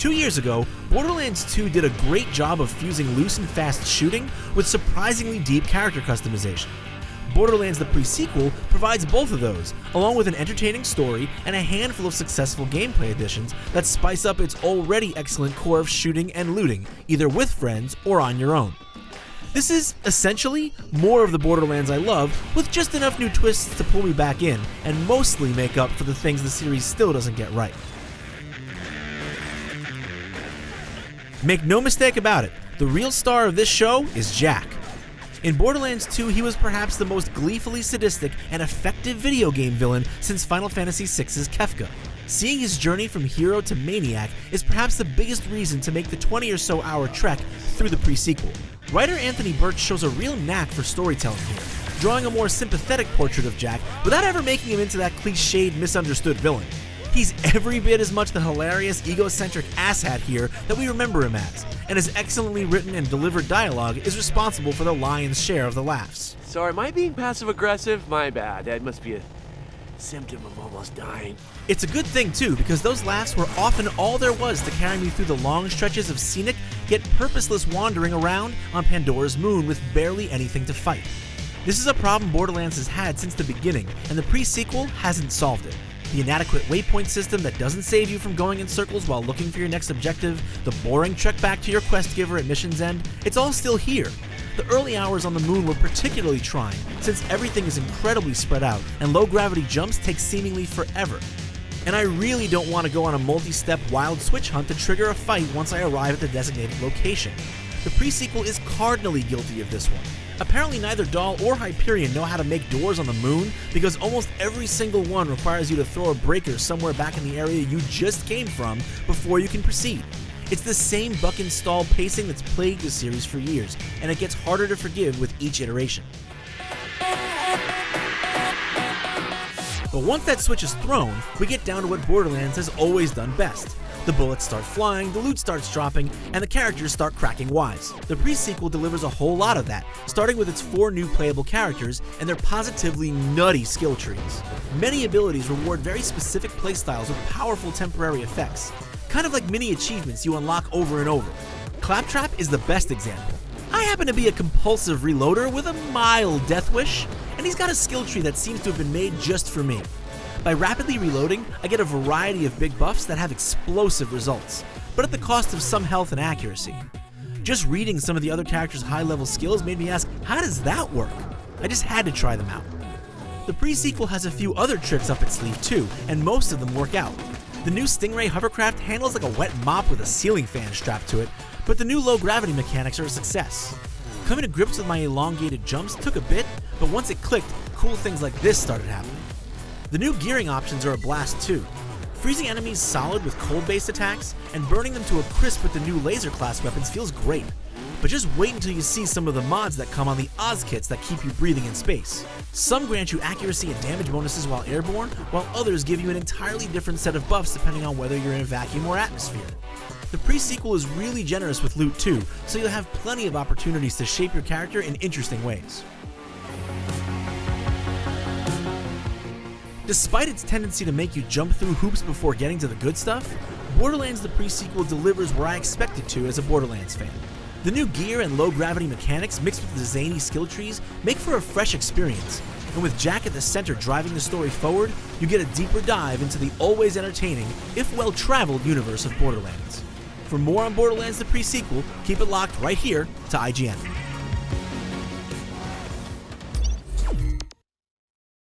2 years ago, Borderlands 2 did a great job of fusing loose and fast shooting with surprisingly deep character customization. Borderlands the pre-sequel provides both of those, along with an entertaining story and a handful of successful gameplay additions that spice up its already excellent core of shooting and looting, either with friends or on your own. This is, essentially, more of the Borderlands I love, with just enough new twists to pull me back in, and mostly make up for the things the series still doesn't get right. Make no mistake about it, the real star of this show is Jack. In Borderlands 2, he was perhaps the most gleefully sadistic and effective video game villain since Final Fantasy VI's Kefka. Seeing his journey from hero to maniac is perhaps the biggest reason to make the 20 or so hour trek through the pre-sequel. Writer Anthony Birch shows a real knack for storytelling here, drawing a more sympathetic portrait of Jack without ever making him into that cliched, misunderstood villain. He's every bit as much the hilarious, egocentric asshat here that we remember him as, and his excellently written and delivered dialogue is responsible for the lion's share of the laughs. Sorry, am I being passive-aggressive? My bad. That must be a symptom of almost dying. It's a good thing, too, because those laughs were often all there was to carry me through the long stretches of scenic, yet purposeless wandering around on Pandora's moon with barely anything to fight. This is a problem Borderlands has had since the beginning, and the pre-sequel hasn't solved it. The inadequate waypoint system that doesn't save you from going in circles while looking for your next objective, the boring trek back to your quest giver at mission's end, it's all still here. The early hours on the moon were particularly trying, since everything is incredibly spread out and low-gravity jumps take seemingly forever. And I really don't want to go on a multi-step wild switch hunt to trigger a fight once I arrive at the designated location. The pre-sequel is cardinally guilty of this one. Apparently neither Dahl or Hyperion know how to make doors on the moon because almost every single one requires you to throw a breaker somewhere back in the area you just came from before you can proceed. It's the same buck and stall pacing that's plagued the series for years, and it gets harder to forgive with each iteration. But once that switch is thrown, we get down to what Borderlands has always done best. The bullets start flying, the loot starts dropping, and the characters start cracking wise. The pre-sequel delivers a whole lot of that, starting with its 4 new playable characters and their positively nutty skill trees. Many abilities reward very specific playstyles with powerful temporary effects, kind of like mini achievements you unlock over and over. Claptrap is the best example. I happen to be a compulsive reloader with a mild death wish, and he's got a skill tree that seems to have been made just for me. By rapidly reloading, I get a variety of big buffs that have explosive results, but at the cost of some health and accuracy. Just reading some of the other characters' high-level skills made me ask, how does that work? I just had to try them out. The pre-sequel has a few other tricks up its sleeve too, and most of them work out. The new Stingray hovercraft handles like a wet mop with a ceiling fan strapped to it, but the new low-gravity mechanics are a success. Coming to grips with my elongated jumps took a bit, but once it clicked, cool things like this started happening. The new gearing options are a blast too. Freezing enemies solid with cold-based attacks, and burning them to a crisp with the new laser class weapons feels great. But just wait until you see some of the mods that come on the Oz kits that keep you breathing in space. Some grant you accuracy and damage bonuses while airborne, while others give you an entirely different set of buffs depending on whether you're in a vacuum or atmosphere. The pre-sequel is really generous with loot too, so you'll have plenty of opportunities to shape your character in interesting ways. Despite its tendency to make you jump through hoops before getting to the good stuff, Borderlands the pre-sequel delivers where I expect it to as a Borderlands fan. The new gear and low-gravity mechanics mixed with the zany skill trees make for a fresh experience, and with Jack at the center driving the story forward, you get a deeper dive into the always entertaining, if well-traveled universe of Borderlands. For more on Borderlands the pre-sequel, keep it locked right here to IGN.